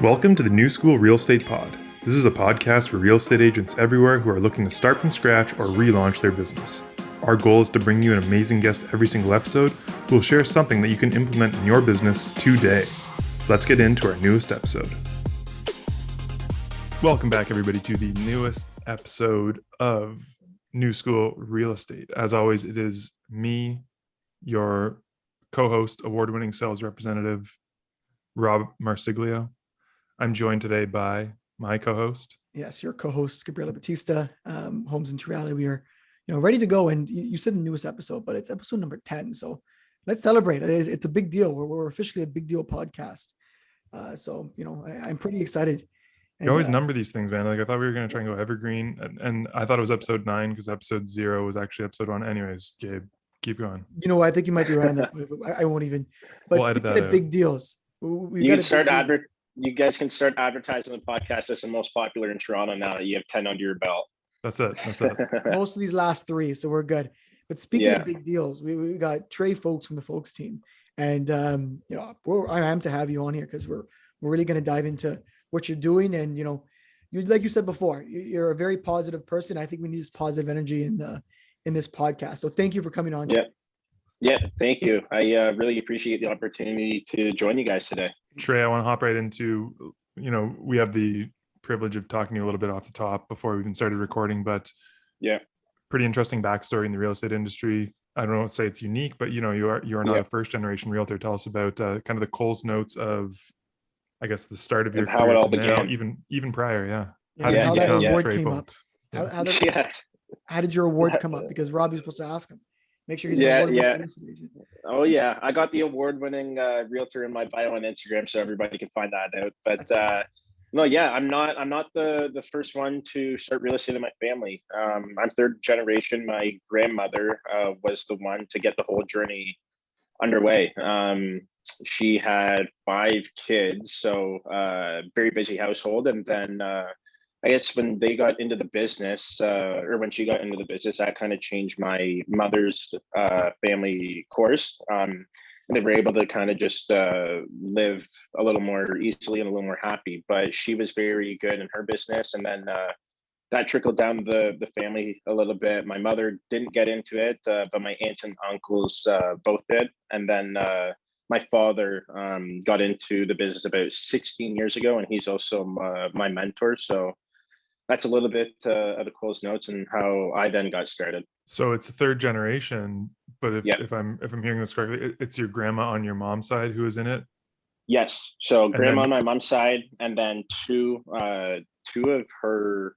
Welcome to the New School Real Estate Pod. This is a podcast for real estate agents everywhere who are looking to start from scratch or relaunch their business. Our goal is to bring you an amazing guest every single episode who will share something that you can implement in your business today. Let's get into our newest episode. Welcome back, everybody, to the newest episode of New School Real Estate. As always, it is me, your co-host, award-winning sales representative, Rob Marsiglio. I'm joined today by my co-host. Yes, your co-host, Gabriela Batista, Homes in Tree Valley. We are, ready to go. And you said the newest episode, but it's episode number 10. So let's celebrate. It's a big deal. We're officially a big deal podcast. I'm pretty excited. And, you always number these things, man. Like I thought we were going to try and go evergreen, and I thought it was episode 9 because episode 0 was actually episode 1. Anyways, Gabe, keep going. I think you might be right on that. I won't even. But we'll speaking of big deals, you guys can start advertising the podcast as the most popular in Toronto now that you have 10 under your belt. That's it. Most of these last 3, so we're good. But speaking of big deals, we got Trey Folks from the Folks team, and I'm to have you on here because we're really going to dive into what you're doing. And you like you said before, you're a very positive person. I think we need this positive energy in this podcast. So thank you for coming on. Yeah, thank you. I really appreciate the opportunity to join you guys today. Trey, I want to hop right into, we have the privilege of talking to you a little bit off the top before we even started recording, but pretty interesting backstory in the real estate industry. I don't want to say it's unique, but you are not a first generation realtor. Tell us about kind of the Coles notes of, I guess, the start of your career, how it all began. Even prior. How did you become award Trey came Folks? Up? How did your awards come up? Because Robbie's supposed to ask him. Make sure he's agent. Oh yeah, I got the award-winning realtor in my bio on Instagram, so everybody can find that out. But I'm not the first one to start real estate in my family. I'm third generation. My grandmother was the one to get the whole journey underway. She had 5 kids, so very busy household, and then I guess when they got into the business, or when she got into the business, that kind of changed my mother's family course. And they were able to kind of just live a little more easily and a little more happy. But she was very good in her business. And then that trickled down the family a little bit. My mother didn't get into it, but my aunts and uncles both did. And then my father got into the business about 16 years ago, and he's also my mentor. So that's a little bit of the Coles notes and how I then got started. So it's a third generation, but if I'm hearing this correctly, it's your grandma on your mom's side who is in it? Yes. So grandma on my mom's side, and then two of her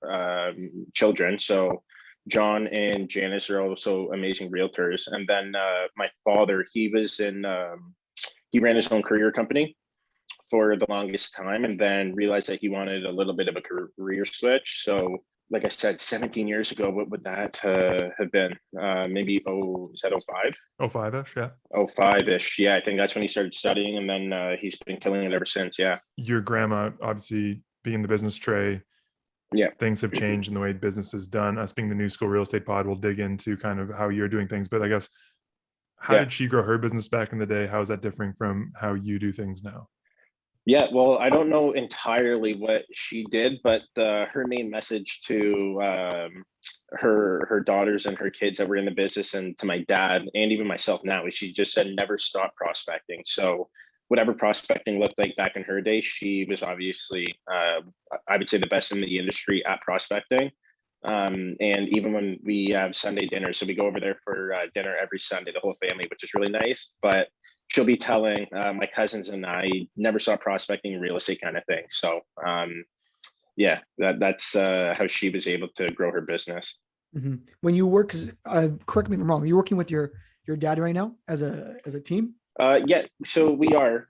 children. So John and Janice are also amazing realtors. And then my father, he ran his own courier company for the longest time, and then realized that he wanted a little bit of a career switch. So like I said, 17 years ago, what would that have been? Maybe, is that 05? 05-ish, yeah. 05-ish, yeah. I think that's when he started studying, and then he's been killing it ever since, yeah. Your grandma, obviously, being the business Trey, things have changed in the way business is done. Us being the New School Real Estate Pod, we'll dig into kind of how you're doing things. But I guess, how did she grow her business back in the day? How is that differing from how you do things now? Yeah, well, I don't know entirely what she did, but her main message to her daughters and her kids that were in the business, and to my dad and even myself now, is she just said never stop prospecting. So whatever prospecting looked like back in her day, she was obviously, I would say, the best in the industry at prospecting. And even when we have Sunday dinner, so we go over there for dinner every Sunday, the whole family, which is really nice. But she'll be telling my cousins and I never saw prospecting in real estate kind of thing. So that's how she was able to grow her business. Mm-hmm. When you work, correct me if I'm wrong, are you working with your dad right now as a team? Yeah, so we are,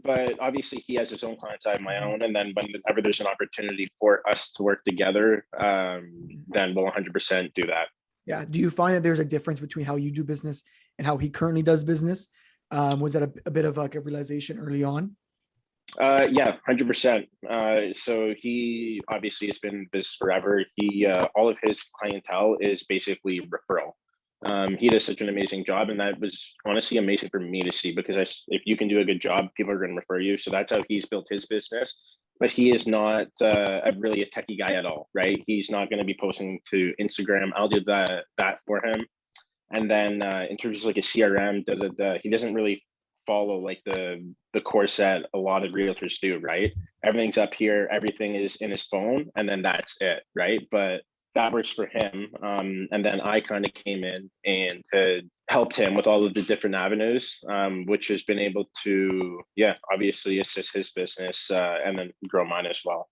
but obviously he has his own clients, I have my own. And then whenever there's an opportunity for us to work together, then we'll 100% do that. Yeah. Do you find that there's a difference between how you do business and how he currently does business? Was that a bit of like a realization early on? Yeah, 100%. So he obviously has been in business forever. He all of his clientele is basically referral. He does such an amazing job, and that was honestly amazing for me to see, because if you can do a good job, people are going to refer you. So that's how he's built his business. but he is not really a techie guy at all, right? He's not going to be posting to Instagram. I'll do that for him. And then in terms of like a CRM, he doesn't really follow like the course that a lot of realtors do, right? Everything's up here, everything is in his phone, and then that's it, right? But that works for him. And then I kind of came in and helped him with all of the different avenues, which has been able to, obviously assist his business and then grow mine as well.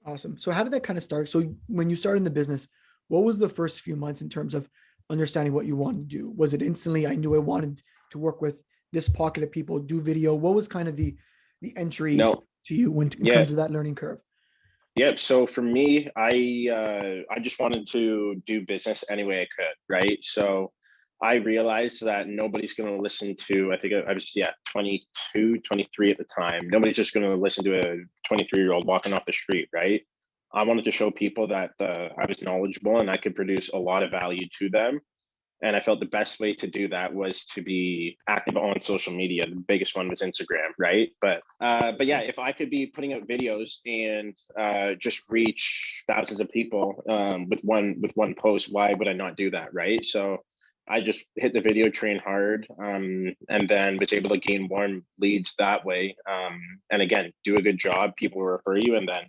Awesome. So how did that kind of start? So when you started in the business, what was the first few months in terms of understanding what you wanted to do? Was it instantly, I knew I wanted to work with this pocket of people, do video? What was kind of the entry to you when in terms of that learning curve? Yep. So for me, I just wanted to do business any way I could, right? So I realized that nobody's going to listen to, I think I was 22, 23 at the time. Nobody's just going to listen to a 23-year-old walking off the street, right? I wanted to show people that I was knowledgeable and I could produce a lot of value to them. And I felt the best way to do that was to be active on social media. The biggest one was Instagram, right? But yeah, if I could be putting out videos and just reach thousands of people with one post, why would I not do that, right? So I just hit the video train hard, and then was able to gain warm leads that way. And again, do a good job, people will refer you, and then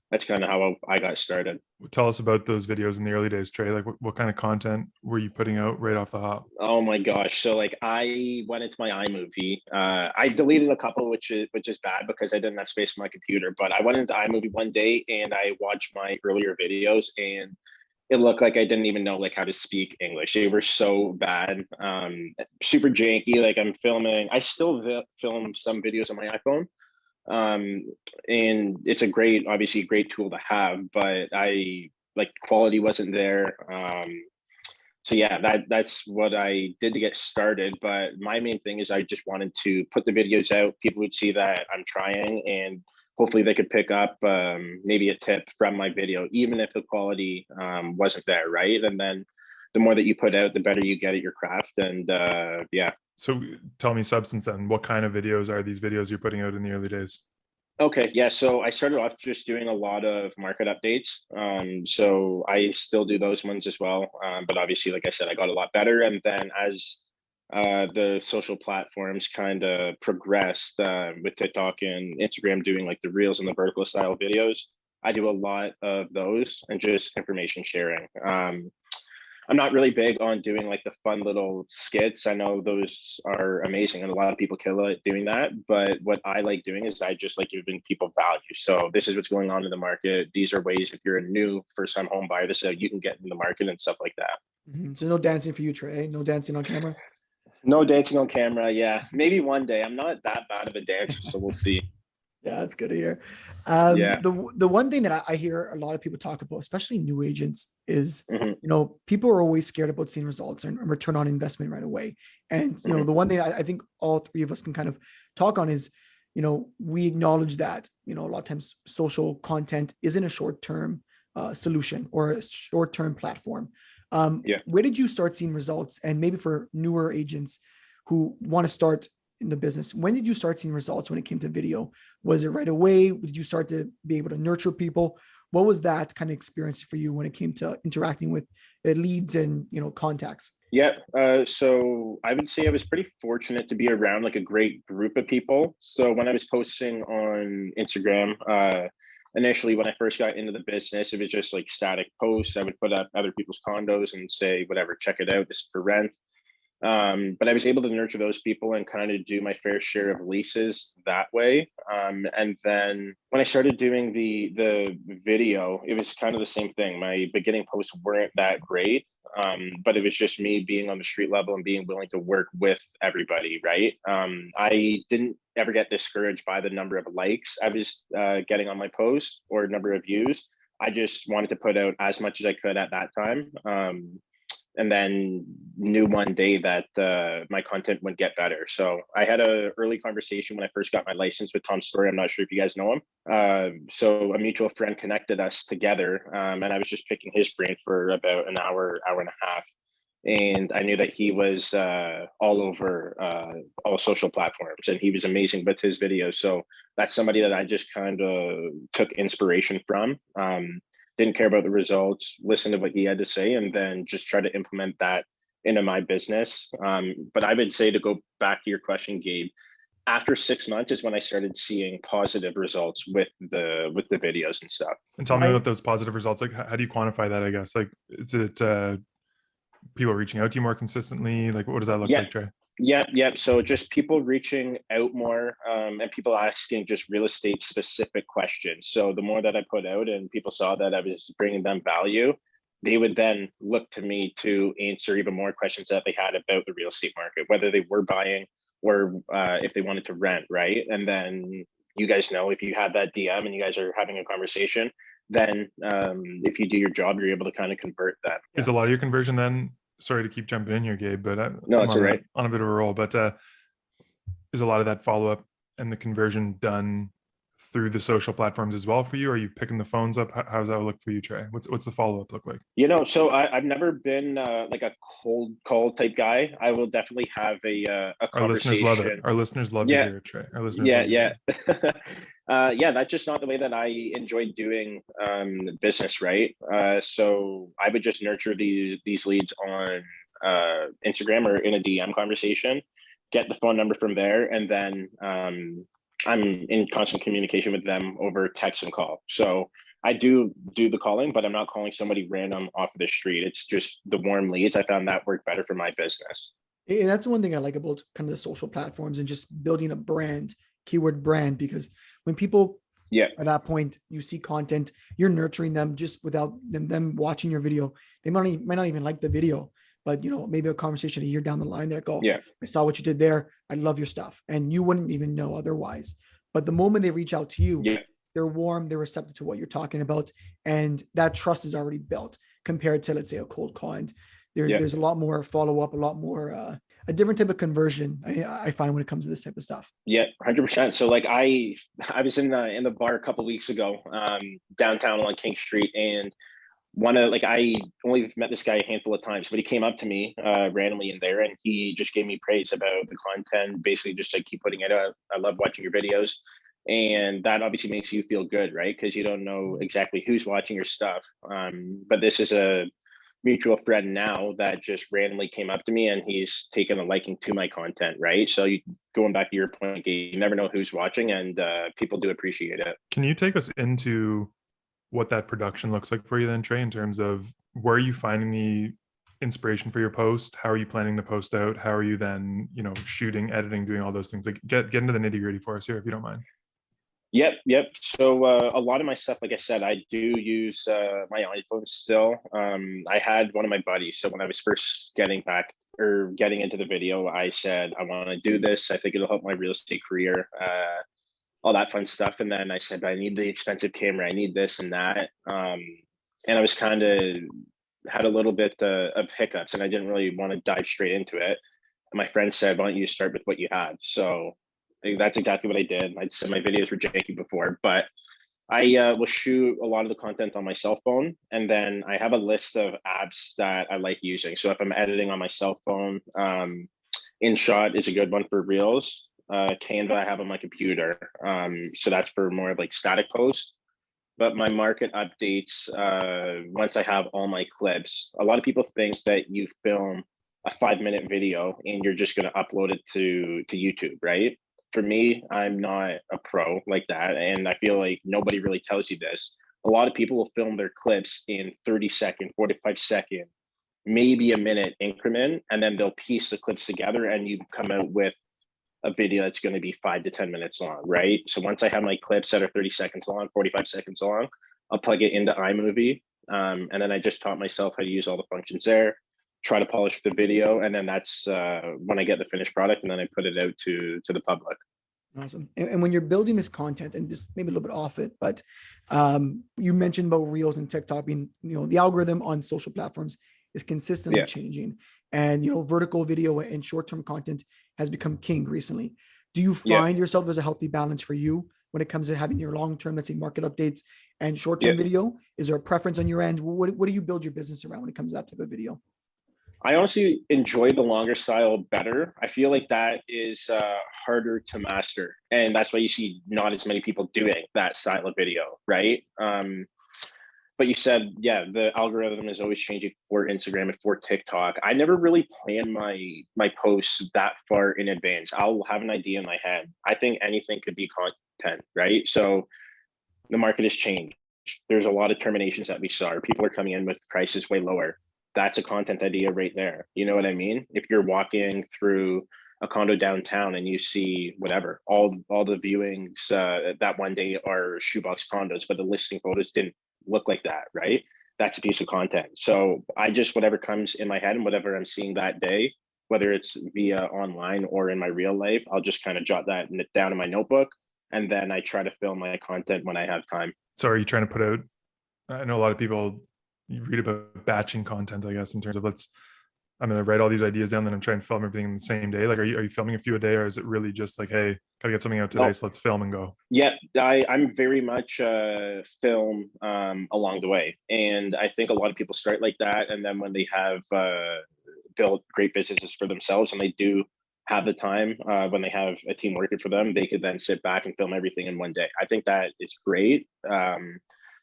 that's kind of how I got started. Tell us about those videos in the early days, Trey. Like what kind of content were you putting out right off the hop? Oh my gosh. So like I went into my iMovie. I deleted a couple, which is bad because I didn't have space on my computer, but I went into iMovie one day and I watched my earlier videos and it looked like I didn't even know like how to speak English. They were so bad, super janky. Like I still film some videos on my iPhone. And it's obviously a great tool to have, but quality wasn't there. So yeah, that's what I did to get started. But my main thing is I just wanted to put the videos out. People would see that I'm trying, and hopefully they could pick up maybe a tip from my video, even if the quality wasn't there, right? And then the more that you put out, the better you get at your craft. And So tell me substance then. What kind of videos are these videos you're putting out in the early days? Okay, yeah. So I started off just doing a lot of market updates. So I still do those ones as well. But obviously, like I said, I got a lot better. And then as the social platforms kind of progressed with TikTok and Instagram doing like the reels and the vertical style videos, I do a lot of those and just information sharing. I'm not really big on doing like the fun little skits. I know those are amazing and a lot of people kill it doing that. But what I like doing is I just like giving people value. So this is what's going on in the market. These are ways if you're a new first time home buyer, this is how you can get in the market and stuff like that. Mm-hmm. So no dancing for you, Trey. No dancing on camera. No dancing on camera. Yeah, maybe one day. I'm not that bad of a dancer, so we'll see. Yeah, that's good to hear. Yeah. The one thing that I hear a lot of people talk about, especially new agents, is Mm-hmm. People are always scared about seeing results and return on investment right away. And Mm-hmm. the one thing I think all three of us can kind of talk on is, we acknowledge that a lot of times social content isn't a short-term solution or a short-term platform. Where did you start seeing results? And maybe for newer agents who want to start in the business, when did you start seeing results when it came to video? Was it right away? Did you start to be able to nurture people? What was that kind of experience for you when it came to interacting with leads and contacts? Yeah. So I would say I was pretty fortunate to be around like a great group of people. So when I was posting on Instagram, initially when I first got into the business, it was just like static posts. I would put up other people's condos and say, whatever, check it out. This is for rent. But I was able to nurture those people and kind of do my fair share of leases that way. And then when I started doing the video, it was kind of the same thing. My beginning posts weren't that great, but it was just me being on the street level and being willing to work with everybody, right? I didn't ever get discouraged by the number of likes I was getting on my post or number of views. I just wanted to put out as much as I could at that time. And then knew one day that my content would get better. So I had an early conversation when I first got my license with Tom Story. I'm not sure if you guys know him. So a mutual friend connected us together, and I was just picking his brain for about an hour, hour and a half. and I knew that he was all over all social platforms, and he was amazing with his videos. So that's somebody that I just kind of took inspiration from. Didn't care about the results, listen to what he had to say, and then just try to implement that into my business. But I would say, to go back to your question, Gabe, after 6 months is when I started seeing positive results with the videos and stuff. And tell me about those positive results. Like, how do you quantify that? I guess, like, is it people reaching out to you more consistently? Like, what does that look like, Trey? Yeah. So just people reaching out more, and people asking just real estate specific questions. So the more that I put out and people saw that I was bringing them value, they would then look to me to answer even more questions that they had about the real estate market, whether they were buying or if they wanted to rent, right? And then you guys know, if you have that DM and you guys are having a conversation, then if you do your job, you're able to kind of convert that. Is a lot of your conversion then, sorry to keep jumping in here, Gabe, but no, it's all right. On a bit of a roll, but is a lot of that follow-up and the conversion done through the social platforms as well for you? Are you picking the phones up? How does that look for you, Trey? What's the follow-up look like? So I've never been like a cold call type guy. I will definitely have a conversation. Our listeners love it. Our listeners love to hear it, Trey. Our listeners that's just not the way that I enjoy doing business, right? So I would just nurture these leads on Instagram or in a DM conversation, get the phone number from there, and then I'm in constant communication with them over text and call. So I do the calling, but I'm not calling somebody random off of the street. It's just the warm leads. I found that worked better for my business. And that's one thing I like about kind of the social platforms and just building a brand, keyword brand, because when people at that point, you see content, you're nurturing them just without them watching your video. They might not even like the video, but maybe a conversation a year down the line, they're like, oh, I saw what you did there. I love your stuff. And you wouldn't even know otherwise. But the moment they reach out to you, they're warm, they're receptive to what you're talking about. And that trust is already built compared to, let's say, a cold call. And there's a lot more follow-up, a lot more, a different type of conversion I find when it comes to this type of stuff. Yeah, 100%. So like I was in the bar a couple of weeks ago, downtown on King Street, and I only met this guy a handful of times, but he came up to me randomly in there, and he just gave me praise about the content, basically just like, keep putting it out. I love watching your videos. And that obviously makes you feel good, right? Because you don't know exactly who's watching your stuff. But this is a mutual friend now that just randomly came up to me, and he's taken a liking to my content, right? So going back to your point, you never know who's watching, and people do appreciate it. Can you take us into what that production looks like for you then, Trey, in terms of where are you finding the inspiration for your post? How are you planning the post out? How are you then, shooting, editing, doing all those things? Like, get into the nitty-gritty for us here, if you don't mind. Yep. So a lot of my stuff, like I said, I do use my iPhone still. I had one of my buddies. So when I was first getting into the video, I said, I want to do this. I think it'll help my real estate career, all that fun stuff. And then I said, I need the expensive camera. I need this and that. And I was kind of had a little bit of hiccups, and I didn't really want to dive straight into it. And my friend said, why don't you start with what you have? So that's exactly what I did. I said my videos were janky before, but I will shoot a lot of the content on my cell phone. And then I have a list of apps that I like using. So if I'm editing on my cell phone, InShot is a good one for Reels. Canva I have on my computer. So that's for more of like static posts. But my market updates, once I have all my clips, a lot of people think that you film a 5-minute video and you're just going to upload it to YouTube, right? For me, I'm not a pro like that. And I feel like nobody really tells you this. A lot of people will film their clips in 30-second, 45-second, maybe a minute increment, and then they'll piece the clips together and you come out with a video that's going to be 5 to 10 minutes long, right? So once I have my clips that are 30 seconds long, 45 seconds long, I'll plug it into iMovie. And then I just taught myself how to use all the functions there, try to polish the video. And then that's when I get the finished product, and then I put it out to the public. Awesome. And when you're building this content, and this maybe a little bit off it, but you mentioned about Reels and TikTok being, the algorithm on social platforms is consistently changing, and vertical video and short-term content has become king recently. Do you find yourself as a healthy balance for you when it comes to having your long-term, let's say, market updates and short-term video? Is there a preference on your end? What do you build your business around when it comes to that type of video? I honestly enjoy the longer style better. I feel like that is harder to master, and that's why you see not as many people doing that style of video, right? But you said, yeah, the algorithm is always changing for Instagram and for TikTok. I never really plan my posts that far in advance. I'll have an idea in my head. I think anything could be content, right? So the market has changed. There's a lot of terminations that we saw. People are coming in with prices way lower. That's a content idea right there. You know what I mean? If you're walking through a condo downtown and you see whatever, all the viewings that one day are shoebox condos, but the listing photos didn't look like that, right? That's a piece of content. So I just, whatever comes in my head and whatever I'm seeing that day, whether it's via online or in my real life, I'll just kind of jot that down in my notebook, and then I try to film my content when I have time. So are you trying to put out, I know a lot of people, you read about batching content, I guess, in terms of I'm going to write all these ideas down, then I'm trying to film everything in the same day. Like, are you filming a few a day, or is it really just like, hey, gotta get something out today, so let's film and go? Yeah, I'm very much film along the way. And I think a lot of people start like that. And then when they have built great businesses for themselves and they do have the time, when they have a team working for them, they could then sit back and film everything in one day. I think that is great.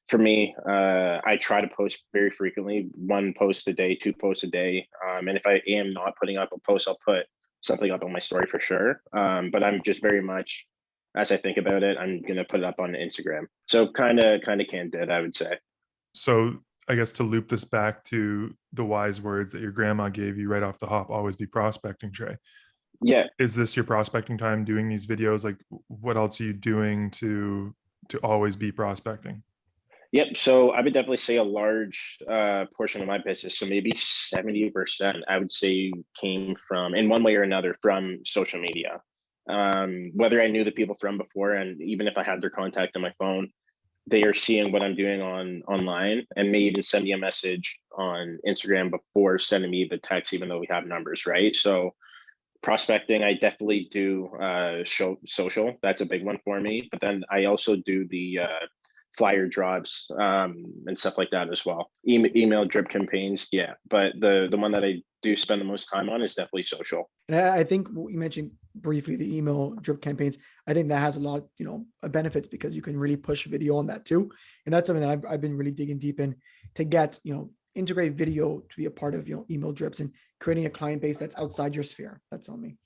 For me, I try to post very frequently, 1 post a day, 2 posts a day. And if I am not putting up a post, I'll put something up on my story for sure. But I'm just very much, as I think about it, I'm gonna put it up on Instagram. So kind of candid, I would say. So I guess to loop this back to the wise words that your grandma gave you right off the hop, always be prospecting, Trey. Yeah. Is this your prospecting time, doing these videos? Like, what else are you doing to always be prospecting? Yep. So I would definitely say a large portion of my business, so maybe 70%, I would say, came from, in one way or another, from social media. Whether I knew the people from before, and even if I had their contact on my phone, they are seeing what I'm doing online, and may even send me a message on Instagram before sending me the text, even though we have numbers, right? So prospecting, I definitely do show social. That's a big one for me. But then I also do the flyer drops and stuff like that as well. Email drip campaigns, yeah. But the one that I do spend the most time on is definitely social. And I think you mentioned briefly the email drip campaigns. I think that has a lot, benefits, because you can really push video on that too. And that's something that I've been really digging deep in, to get, integrate video to be a part of, email drips, and creating a client base that's outside your sphere. That's on me.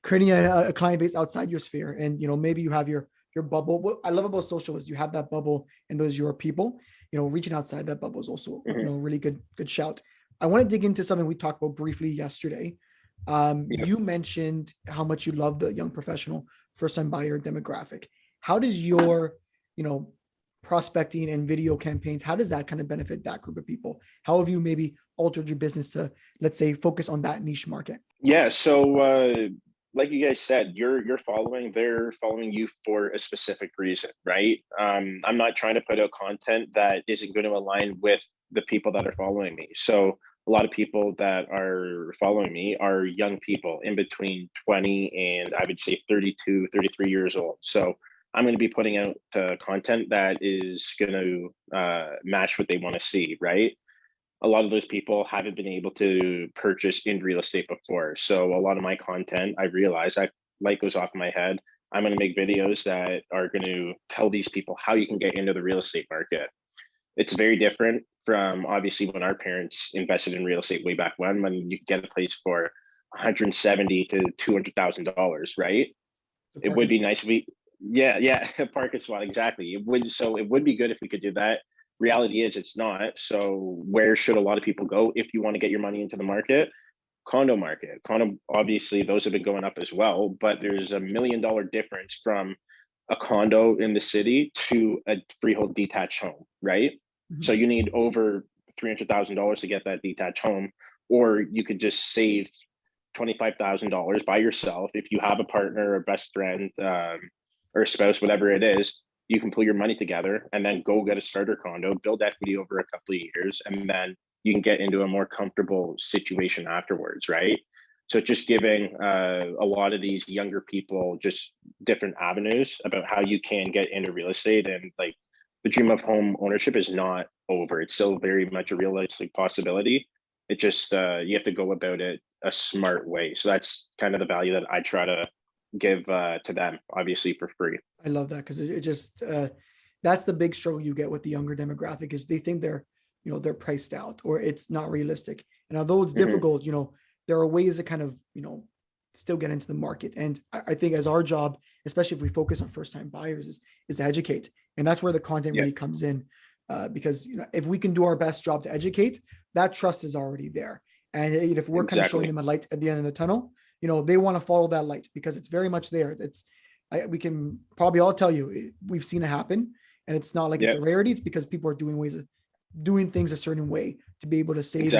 Creating a client base outside your sphere. And, maybe you have your bubble. What I love about social is you have that bubble and those are your people. Reaching outside that bubble is also, really good shout. I want to dig into something we talked about briefly yesterday. You mentioned how much you love the young professional first time buyer demographic. How does your, prospecting and video campaigns, how does that kind of benefit that group of people? How have you maybe altered your business to, let's say, focus on that niche market? Yeah. So, like you guys said, they're following you for a specific reason, right? I'm not trying to put out content that isn't going to align with the people that are following me. So a lot of people that are following me are young people in between 20 and I would say 32, 33 years old. So I'm going to be putting out content that is going to match what they want to see, right? A lot of those people haven't been able to purchase in real estate before. So a lot of my content, I realize that light goes off in my head. I'm going to make videos that are going to tell these people how you can get into the real estate market. It's very different from obviously when our parents invested in real estate way back when you could get a place for 170 to $200,000, right? It would be nice if we, yeah, parking spot, exactly. It would be good if we could do that. Reality is it's not. So where should a lot of people go if you want to get your money into the market? Condo market. Condo, obviously those have been going up as well, but there's $1 million difference from a condo in the city to a freehold detached home, right? Mm-hmm. So you need over $300,000 to get that detached home, or you could just save $25,000 by yourself. If you have a partner or best friend or a spouse, whatever it is, you can pull your money together and then go get a starter condo, build equity over a couple of years, and then you can get into a more comfortable situation afterwards, right? So just giving a lot of these younger people just different avenues about how you can get into real estate. And like the dream of home ownership is not over. It's still very much a realistic possibility. It just you have to go about it a smart way. So that's kind of the value that I try to give to them, obviously for free. I love that because it just that's the big struggle you get with the younger demographic is they think they're priced out or it's not realistic. And although it's difficult, there are ways to kind of still get into the market. And I think as our job, especially if we focus on first time buyers, is to educate, and that's where the content really comes in. Because if we can do our best job to educate, that trust is already there. And if we're kind of showing them a light at the end of the tunnel, they want to follow that light because it's very much there. We can probably all tell you we've seen it happen, and it's not like it's a rarity. It's because people are doing things a certain way to be able to save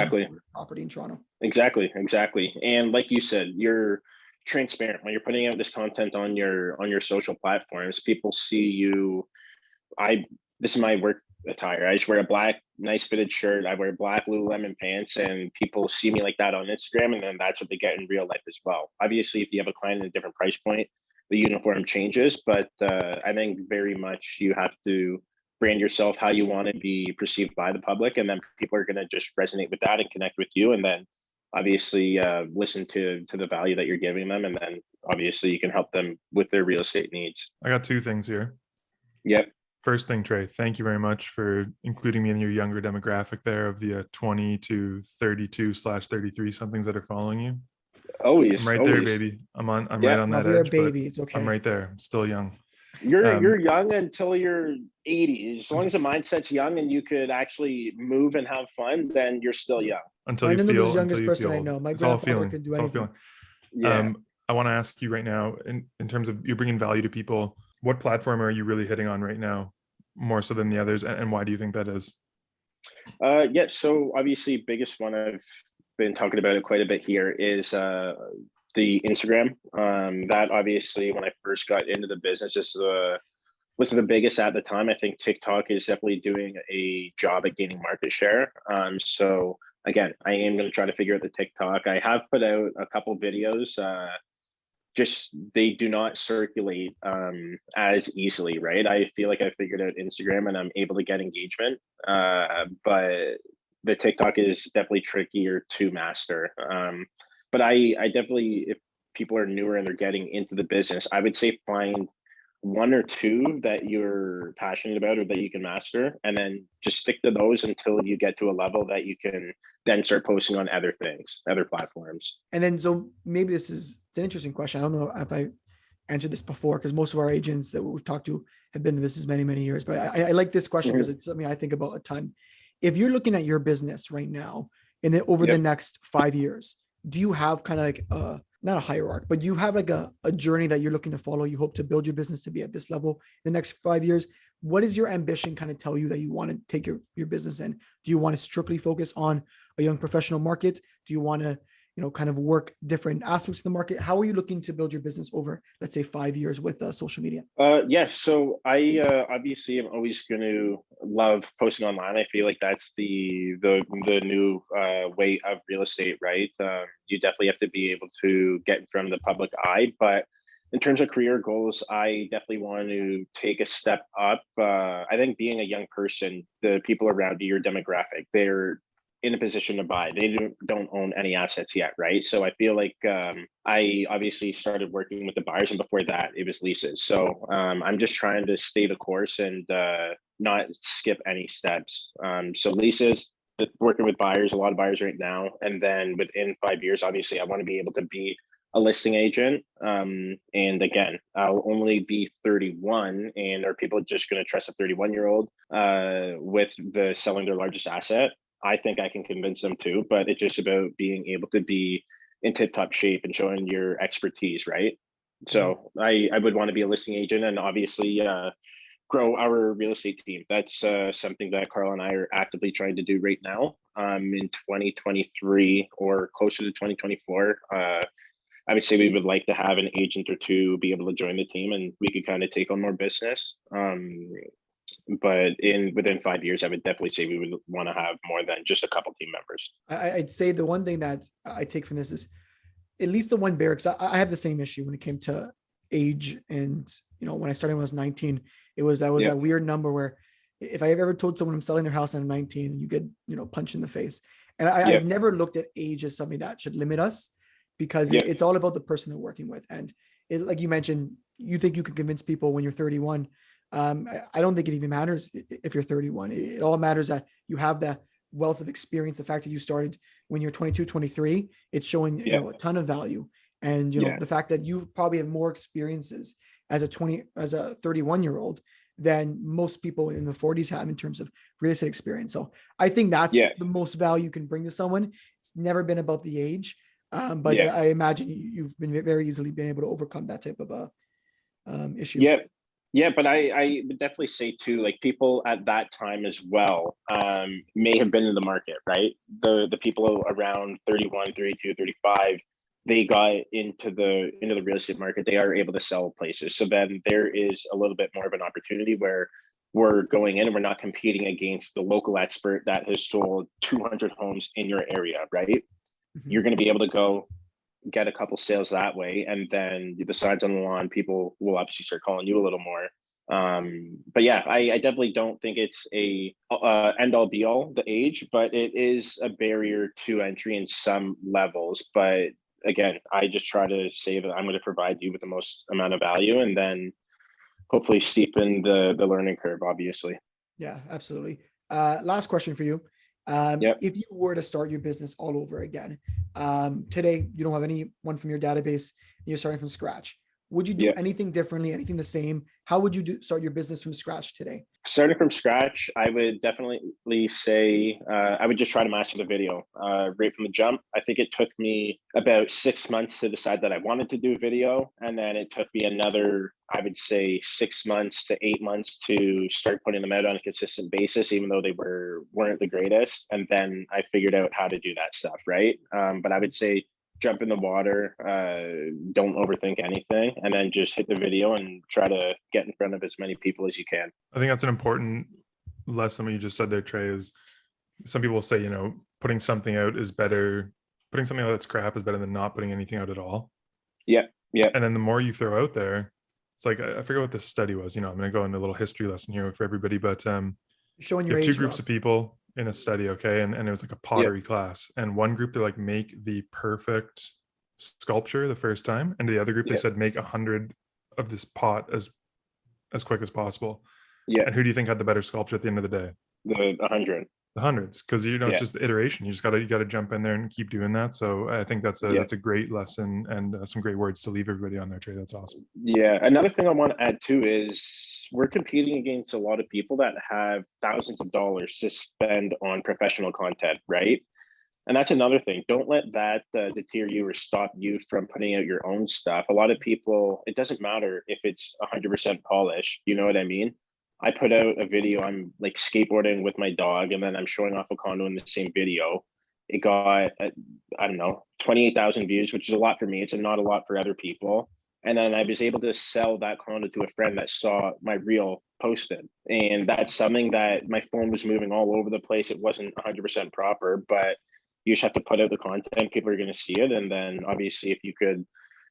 property in Toronto. Exactly. And like you said, you're transparent when you're putting out this content on your social platforms. People see you. This is my work attire. I just wear a black, nice fitted shirt. I wear black Lululemon pants, and people see me like that on Instagram, and then that's what they get in real life as well. Obviously, if you have a client at a different price point, the uniform changes, but I think very much you have to brand yourself how you want to be perceived by the public, and then people are going to just resonate with that and connect with you, and then obviously listen to the value that you're giving them, and then obviously you can help them with their real estate needs. I got two things here. Yep. First thing, Tre, thank you very much for including me in your younger demographic there of the 20 to 32/33 somethings that are following you. Always. I'm right there, baby. I'm right on that edge. Baby. It's okay. I'm right there. I'm still young. You're young until you're 80. As long as the mindset's young and you could actually move and have fun, then you're still young. Until you feel. The youngest person I know. My grandfather could do anything. Yeah. I want to ask you right now, in terms of you bringing value to people, what platform are you really hitting on right now, more so than the others, and why do you think that is? So obviously, biggest one I've been talking about it quite a bit here is the Instagram. That obviously, when I first got into the business, was the biggest at the time. I think TikTok is definitely doing a job at gaining market share. So again, I am going to try to figure out the TikTok. I have put out a couple videos. Just they do not circulate as easily, right? I feel like I figured out Instagram and I'm able to get engagement, but the TikTok is definitely trickier to master. But I definitely, if people are newer and they're getting into the business, I would say find one or two that you're passionate about or that you can master, and then just stick to those until you get to a level that you can then start posting on other things, other platforms. And then, so maybe it's an interesting question. I don't know if I answered this before, because most of our agents that we've talked to have been in this many, many years, but I like this question because it's something I think about a ton. If you're looking at your business right now and then over the next 5 years, do you have kind of like not a hierarchy, but do you have like a journey that you're looking to follow? You hope to build your business to be at this level in the next 5 years. What is your ambition kind of tell you that you want to take your business in? Do you want to strictly focus on a young professional market? Do you want to, kind of work different aspects of the market? How are you looking to build your business over, let's say, 5 years with social media? So I obviously am always going to love posting online. I feel like that's the new way of real estate, right? You definitely have to be able to get in front of the public eye, but in terms of career goals, I definitely want to take a step up. I think being a young person, the people around you, your demographic, they're in a position to buy. They don't own any assets yet, right? So I feel like I obviously started working with the buyers, and before that, it was leases. So I'm just trying to stay the course and not skip any steps. So leases, working with buyers, a lot of buyers right now, and then within 5 years, obviously, I want to be able to be a listing agent. And again, I'll only be 31, and are people just going to trust a 31-year-old with selling their largest asset? I think I can convince them too, but it's just about being able to be in tip-top shape and showing your expertise, right? So I would want to be a listing agent, and obviously grow our real estate team. That's something that Carl and I are actively trying to do right now. In 2023 or closer to 2024, I would say we would like to have an agent or two be able to join the team, and we could kind of take on more business. But within 5 years, I would definitely say we would want to have more than just a couple team members. I'd say the one thing that I take from this is at least the one barracks. I have the same issue when it came to age, and when I started when I was 19, that was that weird number where if I ever told someone I'm selling their house and I'm 19, you get punched in the face. And I've never looked at age as something that should limit us, because it's all about the person they're working with. And like you mentioned, you think you can convince people when you're 31. I don't think it even matters if you're 31. It all matters that you have that wealth of experience. The fact that you started when you're 22, 23, it's showing you know, a ton of value. And you know, the fact that you probably have more experiences as a 31-year-old than most people in the 40s have in terms of real estate experience. So I think that's the most value you can bring to someone. It's never been about the age, but I imagine you've been very easily been able to overcome that type of issue. Yeah, but I would definitely say too, like people at that time as well may have been in the market, right? The people around 31, 32, 35, they got into the real estate market. They are able to sell places. So then there is a little bit more of an opportunity where we're going in and we're not competing against the local expert that has sold 200 homes in your area, right? Mm-hmm. You're going to be able to go get a couple sales that way, and then the signs on the lawn, people will obviously start calling you a little more. But yeah, I definitely don't think it's a end all be all, the age, but it is a barrier to entry in some levels. But again, I just try to say that I'm going to provide you with the most amount of value, and then hopefully steepen the learning curve, obviously. Yeah, absolutely. Last question for you. If you were to start your business all over again, today, you don't have anyone from your database, and you're starting from scratch. Would you do anything differently, anything the same? How would you start your business from scratch today? Starting from scratch, I would definitely say I would just try to master the video right from the jump. I think it took me about 6 months to decide that I wanted to do video. And then it took me another, I would say 6 months to 8 months to start putting them out on a consistent basis, even though they weren't the greatest. And then I figured out how to do that stuff, right? But I would say jump in the water, don't overthink anything, and then just hit the video and try to get in front of as many people as you can. I think that's an important lesson what you just said there, Trey, is some people will say, you know, putting something out is better, putting something out that's crap is better than not putting anything out at all. Yeah. And then the more you throw out there, it's like, I forget what this study was, you know, I'm going to go into a little history lesson here for everybody, but showing your two groups of people in a study, okay, and it was like a pottery class, and one group they like make the perfect sculpture the first time, and the other group they said make 100 of this pot as quick as possible. And who do you think had the better sculpture at the end of the day? The 100. The hundreds, because you know it's just the iteration. You gotta jump in there and keep doing that. So I think that's a great lesson, and some great words to leave everybody on there, Trey. That's awesome. Yeah, another thing I want to add too is we're competing against a lot of people that have thousands of dollars to spend on professional content, right? And that's another thing. Don't let that deter you or stop you from putting out your own stuff. A lot of people, it doesn't matter if it's 100% polished. You know what I mean? I put out a video, I'm like skateboarding with my dog, and then I'm showing off a condo in the same video. It got, I don't know, 28,000 views, which is a lot for me. It's not a lot for other people. And then I was able to sell that condo to a friend that saw my reel posted. And that's something that my phone was moving all over the place. It wasn't 100% proper, but you just have to put out the content. People are going to see it. And then obviously if you could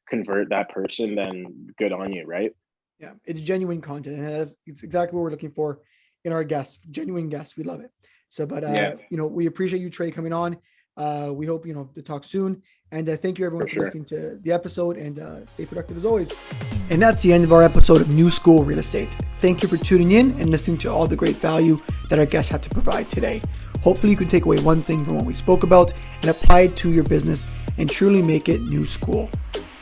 convert that person, then good on you, right? Yeah, it's genuine content, and it's exactly what we're looking for in our guests. Genuine guests, we love it. So, but you know, we appreciate you, Trey, coming on. We hope to talk soon, and thank you everyone for listening to the episode, and stay productive as always. And that's the end of our episode of New School Real Estate. Thank you for tuning in and listening to all the great value that our guests had to provide today. Hopefully, you can take away one thing from what we spoke about and apply it to your business and truly make it new school.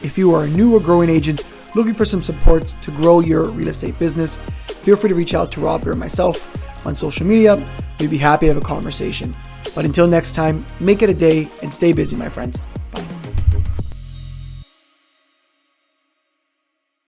If you are a new or growing agent looking for some supports to grow your real estate business, feel free to reach out to Robert or myself on social media. We'd be happy to have a conversation. But until next time, make it a day and stay busy, my friends.